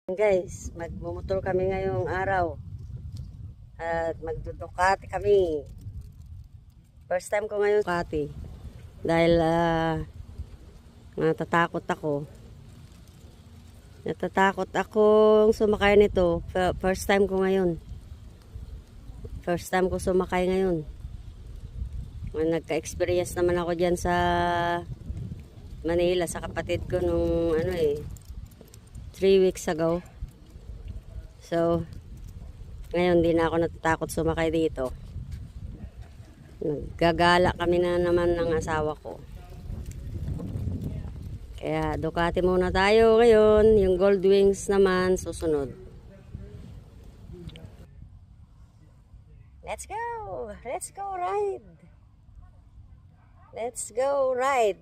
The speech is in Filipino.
Guys, magmumotor kami ngayong araw at magdudukati kami. First time ko ngayon Ducati dahil natatakot ako. Natatakot akong sumakay nito. First time ko ngayon. First time ko sumakay ngayon. Nagka-experience naman ako diyan sa Manila sa kapatid ko nung 3 weeks ago. So, ngayon di na ako natatakot sumakay dito. Naggagala kami na naman ng asawa ko. Kaya Ducati muna tayo ngayon. Yung Gold Wings naman susunod. Let's go! Let's go ride! Let's go ride!